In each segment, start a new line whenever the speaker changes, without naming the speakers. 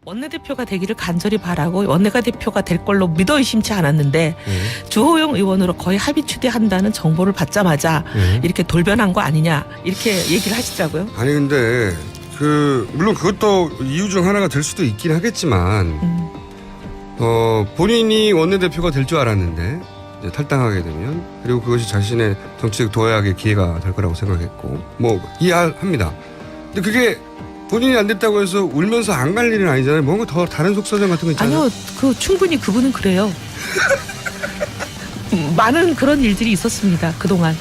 원내대표가 되기를 간절히 바라고 원내가 대표가 될 걸로 믿어 의심치 않았는데 주호영 의원으로 거의 합의 추대한다는 정보를 받자마자 이렇게 돌변한 거 아니냐 이렇게 얘기를 하시더라고요.
아니 근데 물론 그것도 이유 중 하나가 될 수도 있긴 하겠지만 본인이 원내대표가 될 줄 알았는데 이제 탈당하게 되면 그리고 그것이 자신의 정치적 도약의 기회가 될 거라고 생각했고 뭐 이해합니다. 근데 그게 본인이 안 됐다고 해서 울면서 안 갈 일은 아니잖아요. 뭔가 더 다른 속사정 같은 거 있잖아요.
아니요, 충분히 그분은 그래요. 많은 그런 일들이 있었습니다. 그동안.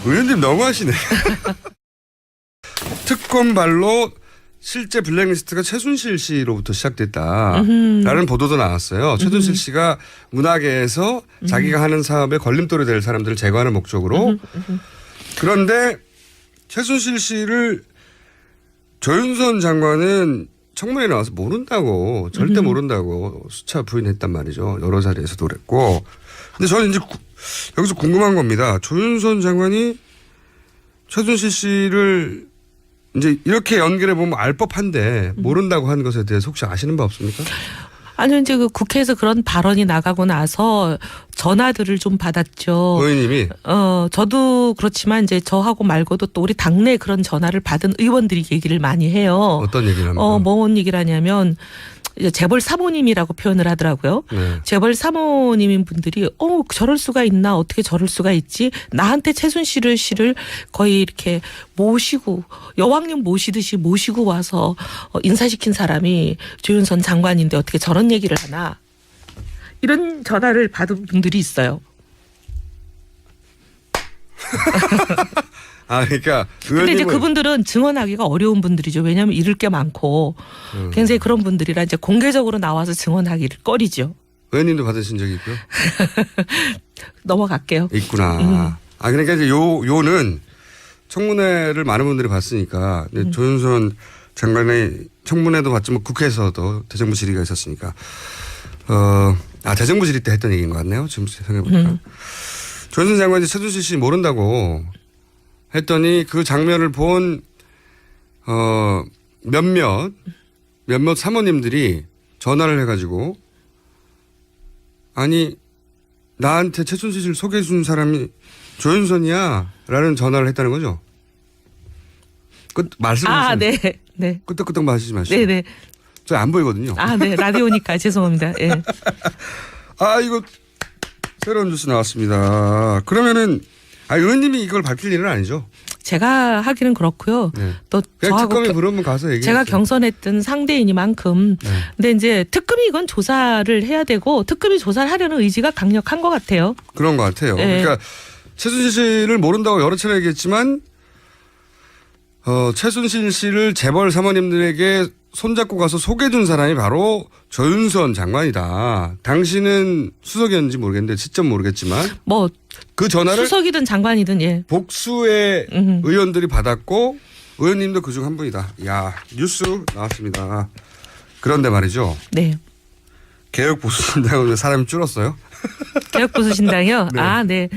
의원님 너무하시네. 특검발로 실제 블랙리스트가 최순실 씨로부터 시작됐다라는 보도도 나왔어요. 최순실 씨가 문화계에서 자기가 하는 사업에 걸림돌이 될 사람들을 제거하는 목적으로. 그런데 최순실 씨를 조윤선 장관은 청문회에 나와서 모른다고 절대 모른다고 수차 부인했단 말이죠. 여러 자리에서도 그랬고. 근데 저는 이제 여기서 궁금한 겁니다. 조윤선 장관이 최순실 씨를 이제 이렇게 연결해 보면 알 법한데 모른다고 한 것에 대해서 혹시 아시는 바 없습니까?
아니요, 이제 그 국회에서 그런 발언이 나가고 나서 전화들을 좀 받았죠.
의원님이?
저도 그렇지만 이제 저하고 말고도 또 우리 당내 그런 전화를 받은 의원들이 얘기를 많이 해요.
어떤 얘기를 합니까?
뭔 얘기를 하냐면 이제 재벌 사모님이라고 표현을 하더라고요.
네.
재벌 사모님인 분들이 저럴 수가 있나 어떻게 저럴 수가 있지 나한테 최순실 씨를 거의 이렇게 모시고 여왕님 모시듯이 모시고 와서 인사시킨 사람이 조윤선 장관인데 어떻게 저런 얘기를 하나 이런 전화를 받은 분들이 있어요.
그러니까
근데 이제 그분들은 증언하기가 어려운 분들이죠. 왜냐하면 잃을 게 많고 굉장히 그런 분들이라 이제 공개적으로 나와서 증언하기를 꺼리죠.
의원님도 받으신 적이 있고요?
넘어갈게요.
있구나. 그러니까 이제 요는 청문회를 많은 분들이 봤으니까 조윤선 장관의 청문회도 봤지만 국회에서도 대정부 질의가 있었으니까 대정부 질의 때 했던 얘기인 것 같네요. 지금 생각해보니까. 조윤선 장관이 최순실 씨 모른다고 했더니 그 장면을 본 몇몇 사모님들이 전화를 해가지고 아니 나한테 최순실 씨를 소개해 준 사람이 조윤선이야 라는 전화를 했다는 거죠. 말씀하세요.
네.
끄떡끄떡 마시지 마시고.
네네.
저 안 보이거든요.
네. 라디오니까 죄송합니다. 예.
이거 새로운 뉴스 나왔습니다. 그러면은 의원님이 이걸 밝힐 일은 아니죠?
제가 하기는 그렇고요.
네.
또
그냥
저하고
특검이 부르면 가서 얘기해요.
제가 경선했던 상대이니만큼.
네.
근데 이제 특검이 이건 조사를 해야 되고 특검이 조사를 하려는 의지가 강력한 것 같아요.
그런 것 같아요.
네.
그러니까 최순실 씨를 모른다고 여러 차례 얘기했지만 최순실 씨를 재벌 사모님들에게 손잡고 가서 소개해준 사람이 바로 조윤선 장관이다. 당신은 수석이었는지 모르겠는데 시점 모르겠지만 그 전화를
수석이든 장관이든 예.
복수의 의원들이 받았고 의원님도 그중 한 분이다. 뉴스 나왔습니다. 그런데 말이죠.
네.
개혁보수신당은 사람이 줄었어요?
개혁보수신당이요?
네.
네.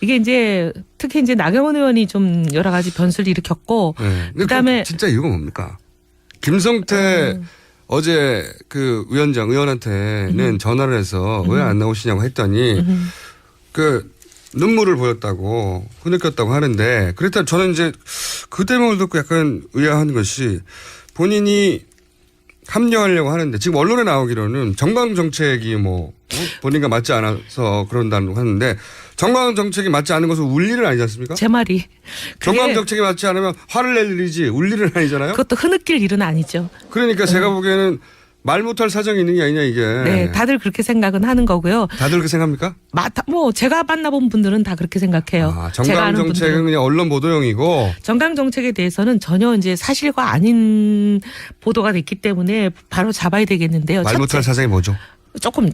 이게 이제 특히 이제 나경원 의원이 좀 여러 가지 변수를 일으켰고
네.
그다음에
진짜 이유가 뭡니까? 김성태 어제 그 의원한테는 전화를 해서 왜 안 나오시냐고 했더니 눈물을 보였다고 흐느꼈다고 하는데 그랬다 저는 이제 그 대목을 듣고 약간 의아한 것이 본인이 합류하려고 하는데 지금 언론에 나오기로는 정강정책이 본인과 맞지 않아서 그런다고 하는데 정강정책이 맞지 않은 것은 울 일은 아니지 않습니까?
제 말이.
정강정책이 맞지 않으면 화를 낼 일이지 울 일은 아니잖아요.
그것도 흐느낄 일은 아니죠.
그러니까 제가 보기에는 말 못할 사정이 있는 게 아니냐 이게.
네, 다들 그렇게 생각은 하는 거고요.
다들 그렇게 생각합니까?
제가 만나본 분들은 다 그렇게 생각해요.
정강정책은 그냥 언론 보도용이고.
정강정책에 대해서는 전혀 이제 사실과 아닌 보도가 됐기 때문에 바로 잡아야 되겠는데요.
말 못할 사정이 뭐죠?
조금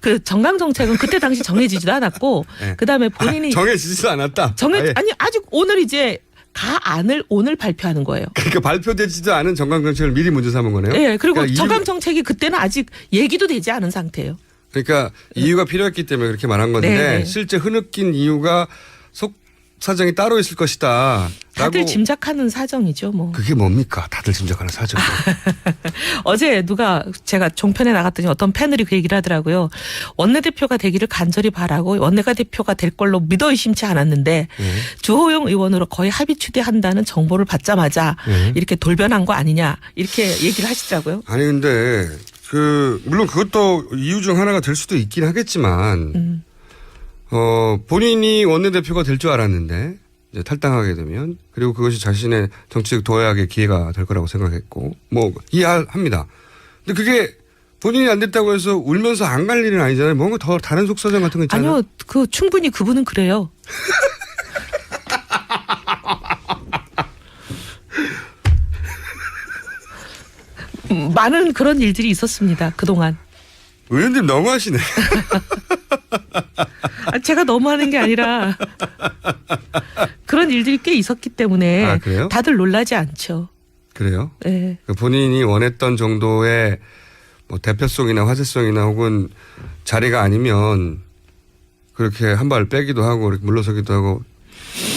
그 정강정책은 그때 당시 정해지지도 않았고
네.
그다음에 본인이
정해지지도 않았다.
아니 아직 오늘 이제 가안을 오늘 발표하는 거예요.
그러니까 발표되지도 않은 정강정책을 미리 문제 삼은 거네요.
네, 그리고 정강정책이 그때는 아직 얘기도 되지 않은 상태예요.
그러니까 이유가 필요했기 때문에 그렇게 말한 건데
네.
실제 흐느낀 이유가 사정이 따로 있을 것이다.
다들
라고.
짐작하는 사정이죠, 뭐.
그게 뭡니까? 다들 짐작하는 사정.
어제 제가 종편에 나갔더니 어떤 패널이 그 얘기를 하더라고요. 원내대표가 되기를 간절히 바라고 원내가 대표가 될 걸로 믿어 의심치 않았는데 주호영 의원으로 거의 합의 추대한다는 정보를 받자마자 이렇게 돌변한 거 아니냐 이렇게 얘기를 하시더라고요.
아니 근데 물론 그것도 이유 중 하나가 될 수도 있긴 하겠지만 본인이 원내대표가 될 줄 알았는데 이제 탈당하게 되면 그리고 그것이 자신의 정치적 도약의 기회가 될 거라고 생각했고 뭐 이해합니다. 근데 그게 본인이 안 됐다고 해서 울면서 안 갈 일은 아니잖아요. 뭔가 더 다른 속사정 같은 거 있잖아요.
아니요. 충분히 그분은 그래요. 많은 그런 일들이 있었습니다. 그동안.
의원님 너무하시네.
제가 너무하는 게 아니라 그런 일들이 꽤 있었기 때문에
아, 그래요?
다들 놀라지 않죠.
그래요?
네.
본인이 원했던 정도의 뭐 대표성이나 화제성이나 혹은 자리가 아니면 그렇게 한 발 빼기도 하고 이렇게 물러서기도 하고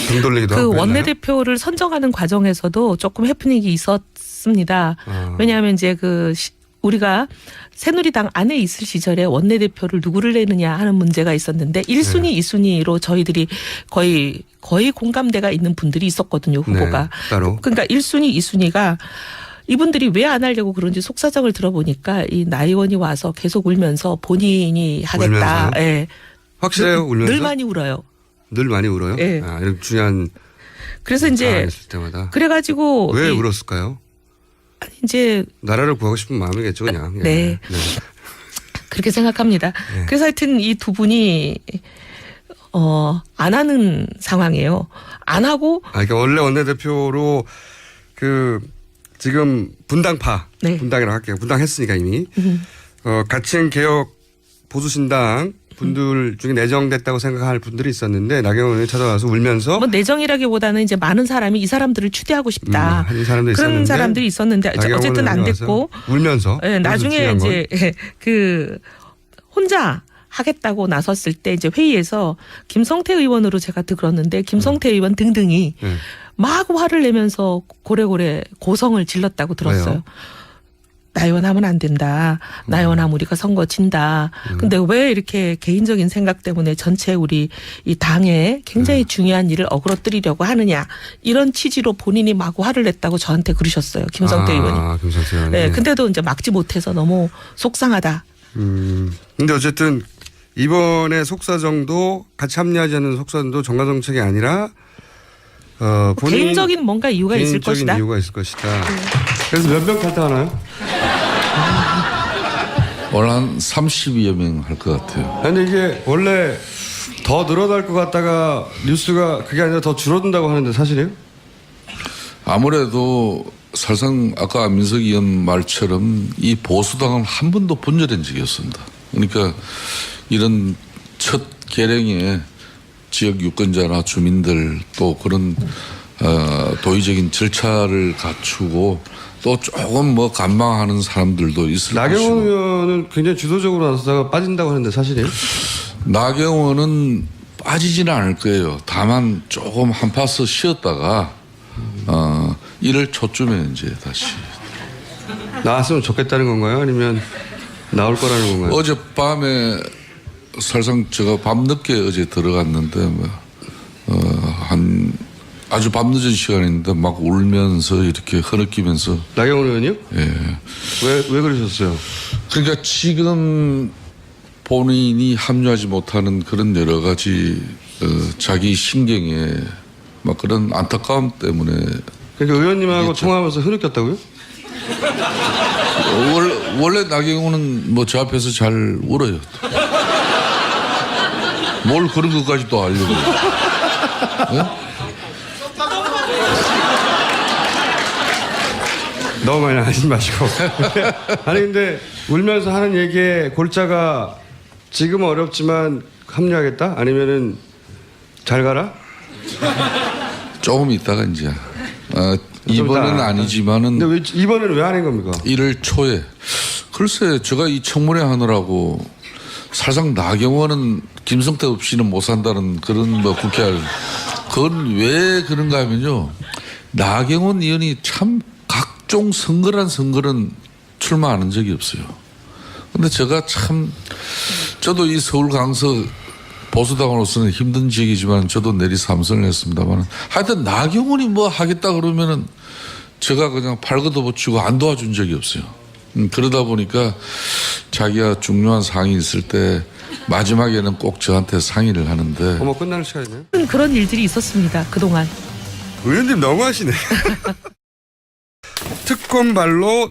등 돌리기도 하고.
원내대표를 선정하는 과정에서도 조금 해프닝이 있었습니다. 왜냐하면 이제 우리가 새누리당 안에 있을 시절에 원내대표를 누구를 내느냐 하는 문제가 있었는데 1순위, 2순위로 저희들이 거의 공감대가 있는 분들이 있었거든요, 후보가.
네, 따로.
그러니까 1순위, 2순위가 이분들이 왜 안 하려고 그런지 속사정을 들어보니까 이 나 의원이 와서 계속 울면서 본인이 하겠다.
울면서요?
예.
확실해요? 울면서?
늘 많이 울어요.
늘 많이 울어요?
예.
이렇게 중요한
그래서 이제
있을 때마다.
그래가지고
왜 울었을까요?
이제
나라를 구하고 싶은 마음이겠죠, 그냥.
네. 그렇게 생각합니다.
네.
그래서 하여튼 이 두 분이 안 하는 상황이에요. 안 하고.
그러니까 원래 원내대표로 지금 분당파,
네.
분당이라고 할게요. 분당했으니까 이미. 가칭 개혁 보수신당 분들 중에 내정됐다고 생각할 분들이 있었는데 나경원 의원이 찾아와서 울면서
뭐 내정이라기보다는 이제 많은 사람이 이 사람들을 추대하고 싶다.
하는 사람도
그런
있었는데
사람들이 있었는데 어쨌든 안 됐고.
울면서.
네, 나중에 이제 혼자 하겠다고 나섰을 때 이제 회의에서 김성태 의원으로 제가 들었는데 김성태 의원 등등이 막 화를 내면서 고래고래 고성을 질렀다고 들었어요.
왜요?
나 의원하면 안 된다. 나 의원하면 우리가 선거 진다. 근데 왜 이렇게 개인적인 생각 때문에 전체 우리 이 당에 굉장히 중요한 일을 어그러뜨리려고 하느냐. 이런 취지로 본인이 마구 화를 냈다고 저한테 그러셨어요. 김성태 의원이.
김성태 의원이.
네, 근데도 이제 막지 못해서 너무 속상하다.
근데 어쨌든 이번에 속사정도 같이 합리하지 않는 속사정도 정가정책이 아니라 본인
개인적인 뭔가 이유가 있을 것이다.
이유가 있을 것이다. 그래서 몇 명 탈당하나요?
오늘 한 30여 명 할 것 같아요.
근데 이게 원래 더 늘어날 것 같다가 뉴스가 그게 아니라 더 줄어든다고 하는데 사실이에요?
아무래도 사실상 아까 민석 의원 말처럼 이 보수당은 한 번도 분열된 적이 없습니다. 그러니까 이런 첫 계량에 지역 유권자나 주민들 또 그런 도의적인 절차를 갖추고 또 조금 뭐 간망하는 사람들도 있을 것이고.
나경원 의원은 굉장히 주도적으로 나서다가 빠진다고 하는데 사실이에요?
나경원은 빠지지는 않을 거예요. 다만 조금 한 파스 쉬었다가 1월 초쯤에 이제 다시.
나왔으면 좋겠다는 건가요? 아니면 나올 거라는 건가요?
어젯밤에 사실상 제가 밤늦게 어제 들어갔는데 한 아주 밤늦은 시간인데 막 울면서 이렇게 흐느끼면서.
나경원 의원이요?
예.
왜 그러셨어요?
그러니까 지금 본인이 합류하지 못하는 그런 여러 가지 자기 심경에 막 그런 안타까움 때문에.
그러니까 의원님하고 통화하면서 흐느꼈다고요?
원래 나경원은 뭐 저 앞에서 잘 울어요. 뭘 그런 것까지 또 알려고. 네?
너무 많이 하지 마시고. 아니 근데 울면서 하는 얘기에 골자가 지금은 어렵지만 합류하겠다? 아니면은 잘 가라?
조금 있다가 이제 이번에는 아니지만은.
근데 왜 이번에는 왜 안 한 겁니까?
1월 초에. 글쎄 제가 이 청문회 하느라고 사실상 나경원은 김성태 없이는 못 산다는 그런 뭐 국회할 그건 왜 그런가 하면요. 나경원 의원이 참 각종 선거는 출마하는 적이 없어요. 근데 제가 참 저도 이 서울 강서 보수당으로서는 힘든 지역이지만 저도 내리 삼선을 했습니다만 하여튼 나경원이 뭐 하겠다 그러면은 제가 그냥 팔 걷어붙이고 안 도와준 적이 없어요. 그러다 보니까 자기가 중요한 사항이 있을 때 마지막에는 꼭 저한테 상의를 하는데
어머 끝날 시간이네요.
그런 일들이 있었습니다. 그동안.
의원님 너무하시네. 특검발로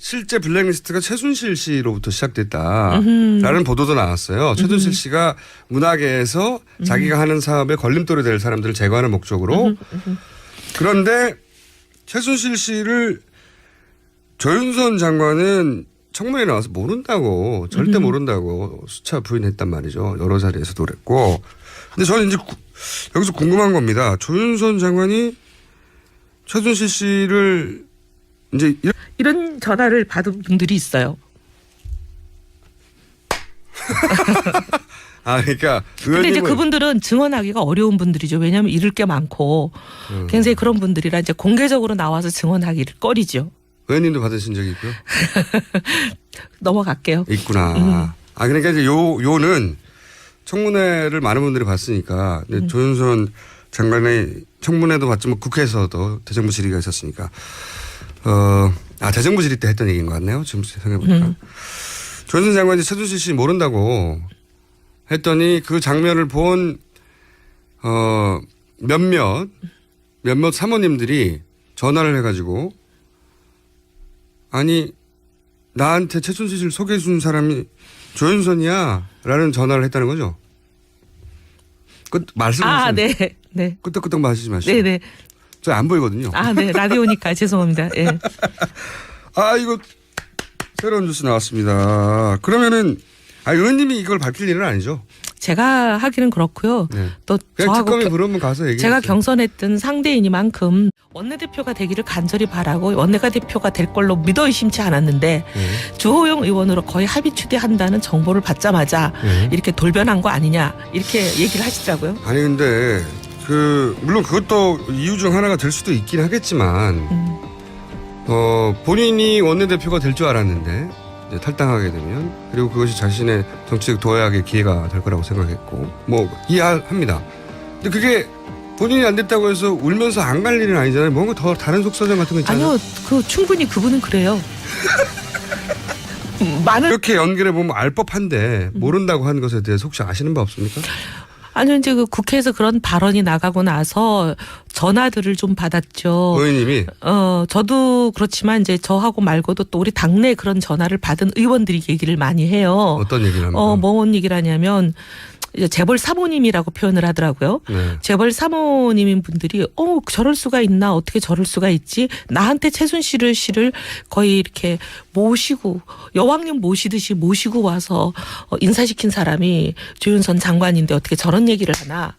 실제 블랙리스트가 최순실 씨로부터 시작됐다라는 보도도 나왔어요. 최순실 씨가 문화계에서 자기가 하는 사업에 걸림돌이 될 사람들을 제거하는 목적으로. 그런데 최순실 씨를 조윤선 장관은 청문회에 나와서 모른다고 절대 모른다고 수차 부인했단 말이죠. 여러 자리에서도 그랬고. 근데 저는 이제 여기서 궁금한 겁니다. 조윤선 장관이 최순실 씨를 이제
이런 전화를 받은 분들이 있어요.
그러니까
근데 이제 그분들은 증언하기가 어려운 분들이죠. 왜냐하면 잃을 게 많고 굉장히 그런 분들이라 이제 공개적으로 나와서 증언하기를 꺼리죠.
의원님도 받으신 적이 있고요.
넘어갈게요.
있구나. 그러니까 이제 요는 청문회를 많은 분들이 봤으니까 조윤선 장관의 청문회도 봤지만 국회에서도 대정부 질의가 있었으니까 대정부 질의 때 했던 얘기인 것 같네요. 지금 생각해보니까. 조윤선 장관이 최순실 씨 모른다고 했더니 그 장면을 본 몇몇 사모님들이 전화를 해가지고 아니 나한테 최순실 씨를 소개해 준 사람이 조윤선이야 라는 전화를 했다는 거죠. 말씀하세요.
네. 네.
끄떡끄떡 마시지 마시고.
네네.
저 안 보이거든요.
네. 라디오니까 죄송합니다. 예.
이거 새로운 뉴스 나왔습니다. 그러면은 의원님이 이걸 밝힐 일은 아니죠?
제가 하기는 그렇고요.
네.
또
그냥
저하고
특검이 부르면 가서 얘기해요.
제가 경선했던 상대이니만큼 원내대표가 되기를 간절히 바라고 원내가 대표가 될 걸로 믿어 의심치 않았는데 주호영 의원으로 거의 합의 추대한다는 정보를 받자마자 이렇게 돌변한 거 아니냐 이렇게 얘기를 하시더라고요.
아니 근데 물론 그것도 이유 중 하나가 될 수도 있긴 하겠지만 본인이 원내대표가 될 줄 알았는데 이제 탈당하게 되면 그리고 그것이 자신의 정치적 도약의 기회가 될 거라고 생각했고 이해합니다. 근데 그게 본인이 안 됐다고 해서 울면서 안 갈 일은 아니잖아요. 뭔가 더 다른 속사정 같은 거 있잖아요.
아니요. 충분히 그분은 그래요.
이렇게 연결해 보면 알 법한데 모른다고 하는 것에 대해서 혹시 아시는 바 없습니까?
아니요. 이제 국회에서 그런 발언이 나가고 나서 전화들을 좀 받았죠.
의원님이?
저도 그렇지만 이제 저하고 말고도 또 우리 당내 그런 전화를 받은 의원들이 얘기를 많이 해요.
어떤 얘기를 합니까?
뭔 얘기를 하냐면 이제 재벌 사모님이라고 표현을 하더라고요.
네.
재벌 사모님인 분들이 저럴 수가 있나 어떻게 저럴 수가 있지 나한테 최순실 씨를 거의 이렇게 모시고 여왕님 모시듯이 모시고 와서 인사시킨 사람이 조윤선 장관인데 어떻게 저런 얘기를 하나